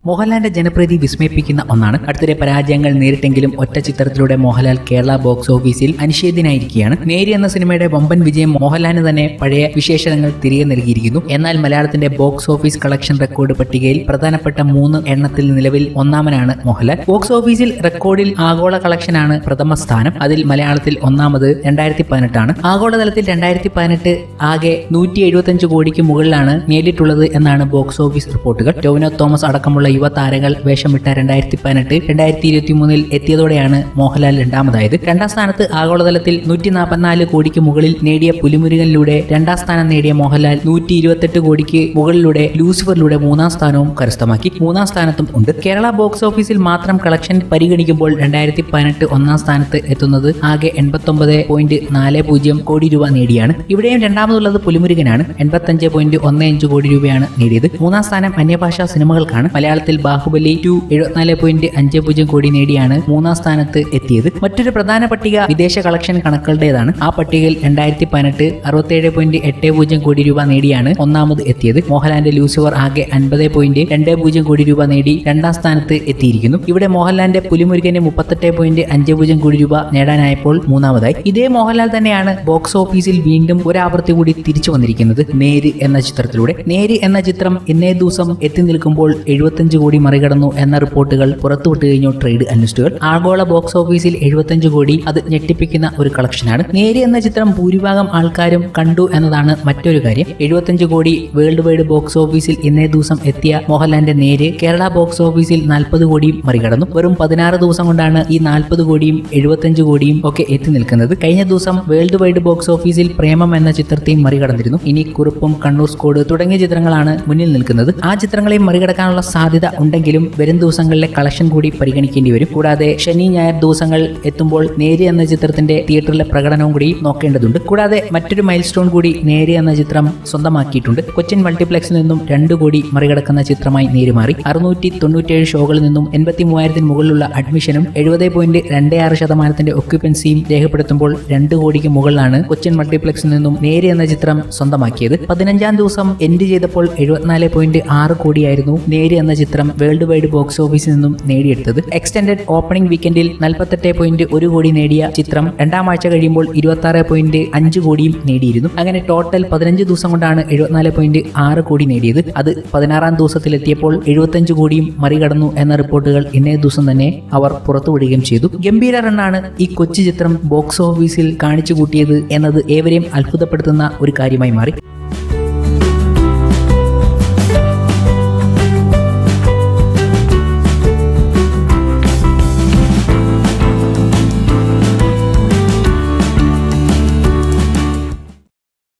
മോഹൻലാലിന്റെ ജനപ്രീതി വിസ്മയിപ്പിക്കുന്ന ഒന്നാണ്. അടുത്തിടെ പരാജയങ്ങൾ നേരിട്ടെങ്കിലും ഒറ്റ ചിത്രത്തിലൂടെ മോഹൻലാൽ കേരള ബോക്സ് ഓഫീസിൽ അനിഷേധ്യനായിരിക്കുകയാണ്. നേരി എന്ന സിനിമയുടെ വമ്പൻ വിജയം മോഹൻലാലിന് തന്നെ പഴയ വിശേഷണങ്ങൾ തിരികെ നൽകിയിരിക്കുന്നു. എന്നാൽ മലയാളത്തിന്റെ ബോക്സ് ഓഫീസ് കളക്ഷൻ റെക്കോർഡ് പട്ടികയിൽ പ്രധാനപ്പെട്ട 3 എണ്ണത്തിൽ നിലവിൽ ഒന്നാമനാണ് മോഹൻലാൽ. ബോക്സ് ഓഫീസിൽ റെക്കോർഡിൽ ആഗോള കളക്ഷനാണ് പ്രഥമ സ്ഥാനം. അതിൽ മലയാളത്തിൽ ഒന്നാമത് 2018 ആണ്. ആഗോളതലത്തിൽ 2018 ആകെ 175 കോടിക്ക് മുകളിലാണ് നേടിയിട്ടുള്ളത് എന്നാണ് ബോക്സ് ഓഫീസ് റിപ്പോർട്ടുകൾ. ടൊവിനോ തോമസ് അടക്കമുള്ള യുവതാരങ്ങൾ വേഷമിട്ട 2018 2023 എത്തിയതോടെയാണ് മോഹൻലാൽ രണ്ടാമതായത്. രണ്ടാം സ്ഥാനത്ത് ആഗോളതലത്തിൽ 144 കോടിക്ക് മുകളിൽ നേടിയ പുലിമുരുകനിലൂടെ രണ്ടാം സ്ഥാനം നേടിയ മോഹൻലാൽ 128 കോടിക്ക് മുകളിലൂടെ ലൂസിഫറിലൂടെ മൂന്നാം സ്ഥാനവും കരസ്ഥമാക്കി. മൂന്നാം സ്ഥാനത്തും ഉണ്ട്. കേരള ബോക്സ് ഓഫീസിൽ മാത്രം കളക്ഷൻ പരിഗണിക്കുമ്പോൾ 2018 ഒന്നാം സ്ഥാനത്ത് എത്തുന്നത് ആകെ 89.40 കോടി രൂപ നേടിയാണ്. ഇവിടെയും രണ്ടാമതുള്ളത് പുലിമുരുകനാണ്. 85.15 കോടി രൂപയാണ് നേടിയത്. മൂന്നാം സ്ഥാനം അന്യഭാഷാ സിനിമകൾക്കാണ്. മലയാളത്തിൽ ബാഹുബലി 2 74.50 കോടി നേടിയാണ് മൂന്നാം സ്ഥാനത്ത് എത്തിയത്. മറ്റൊരു പ്രധാന പട്ടിക വിദേശ കളക്ഷൻ കണക്കുകളുടേതാണ്. ആ പട്ടികയിൽ 2018 67.80 കോടി രൂപ നേടിയാണ് ഒന്നാമത് എത്തിയത്. മോഹൻലാലിന്റെ ലൂസിഫർ ആകെ 50.20 കോടി രൂപ നേടി രണ്ടാം സ്ഥാനത്ത് എത്തിയിരിക്കുന്നു. ഇവിടെ മോഹൻലാലിന്റെ പുലിമുരുകന് 38.50 കോടി രൂപ നേടാനായപ്പോൾ മൂന്നാമതായി. ഇതേ മോഹൻലാൽ തന്നെയാണ് ബോക്സ് ഓഫീസിൽ വീണ്ടും ഒരാവർത്തി കൂടി തിരിച്ചു വന്നിരിക്കുന്നത് നേര് എന്ന ചിത്രത്തിലൂടെ. നേര് എന്ന ചിത്രം ഇന്നേ ദിവസം എത്തി നിൽക്കുമ്പോൾ 75 കോടി മറികടന്നു എന്ന റിപ്പോർട്ടുകൾ പുറത്തുവിട്ട് കഴിഞ്ഞു ട്രേഡ് അനലിസ്റ്റുകൾ. ആഗോള ബോക്സ് ഓഫീസിൽ 75 കോടി, അത് ഞെട്ടിപ്പിക്കുന്ന ഒരു കളക്ഷനാണ്. നേര് എന്ന ചിത്രം ഭൂരിഭാഗം ആൾക്കാരും കണ്ടു എന്നതാണ് മറ്റൊരു കാര്യം. 75 കോടി വേൾഡ് വൈഡ് ബോക്സ് ഓഫീസിൽ ഇന്നേ ദിവസം എത്തിയ മോഹൻലാലിന്റെ നേര് കേരള ബോക്സ് ഓഫീസിൽ 40 കോടിയും മറികടന്നു. വെറും 16 ദിവസം കൊണ്ടാണ് ഈ 40 കോടിയും 75 കോടിയും ഒക്കെ എത്തി നിൽക്കുന്നത്. കഴിഞ്ഞ ദിവസം വേൾഡ് വൈഡ് ബോക്സ് ഓഫീസിൽ പ്രേമം എന്ന ചിത്രത്തെയും മറികടന്നിരുന്നു. ഇനി കുറുപ്പും കണ്ണൂർ സ്കോഡ് തുടങ്ങിയ ചിത്രങ്ങളാണ് മുന്നിൽ നിൽക്കുന്നത്. ആ ചിത്രങ്ങളെയും മറികടക്കാനുള്ള സാധ്യത ഉണ്ടെങ്കിലും വരും ദിവസങ്ങളിലെ കളക്ഷൻ കൂടി പരിഗണിക്കേണ്ടി വരും. കൂടാതെ ശനി ഞായർ ദിവസങ്ങൾ എത്തുമ്പോൾ നേര് എന്ന ചിത്രത്തിന്റെ തിയേറ്ററിലെ പ്രകടനവും കൂടി നോക്കേണ്ടതുണ്ട്. കൂടാതെ മറ്റൊരു മൈൽ സ്റ്റോൺ കൂടി നേര് എന്ന ചിത്രം സ്വന്തമാക്കിയിട്ടുണ്ട്. കൊച്ചിൻ മൾട്ടിപ്ലക്സിൽ നിന്നും 2 കോടി മറികടക്കുന്ന ചിത്രമായി നേര് മാറി. 697 ഷോകളിൽ നിന്നും 83,000 മുകളിലുള്ള അഡ്മിഷനും 70.26% ഒക്യുപ്പൻസിയും രേഖപ്പെടുത്തുമ്പോൾ 2 കോടിക്ക് മുകളിലാണ് കൊച്ചിൻ മൾട്ടിപ്ലക്സിൽ നിന്നും നേര് എന്ന ചിത്രം സ്വന്തമാക്കിയത്. 15-ാം ദിവസം എൻഡ് ചെയ്തപ്പോൾ 74.6 കോടിയായിരുന്നു നേര് എന്ന ചിത്രം വേൾഡ് വൈഡ് ബോക്സ് ഓഫീസിൽ നിന്നും നേടിയെടുത്തത്. എക്സ്റ്റൻഡഡ് ഓപ്പണിംഗ് വീക്കെൻഡിൽ 48.1 കോടി നേടിയ ചിത്രം രണ്ടാം ആഴ്ച കഴിയുമ്പോൾ 26.5 കോടിയും നേടിയിരുന്നു. അങ്ങനെ ടോട്ടൽ 15 ദിവസം കൊണ്ടാണ് 74.6 കോടി നേടിയത്. അത് 16-ാം ദിവസത്തിലെത്തിയപ്പോൾ 75 കോടിയും മറികടന്നു എന്ന റിപ്പോർട്ടുകൾ ഇന്നേ ദിവസം തന്നെ അവർ പുറത്തുവിടുകയും ചെയ്തു. ഗംഭീര റണ്ണാണ് ഈ കൊച്ചു ചിത്രം ബോക്സ് ഓഫീസിൽ കാണിച്ചു കൂട്ടിയത് എന്നത് ഏവരെയും അത്ഭുതപ്പെടുത്തുന്ന ഒരു കാര്യമായി മാറി.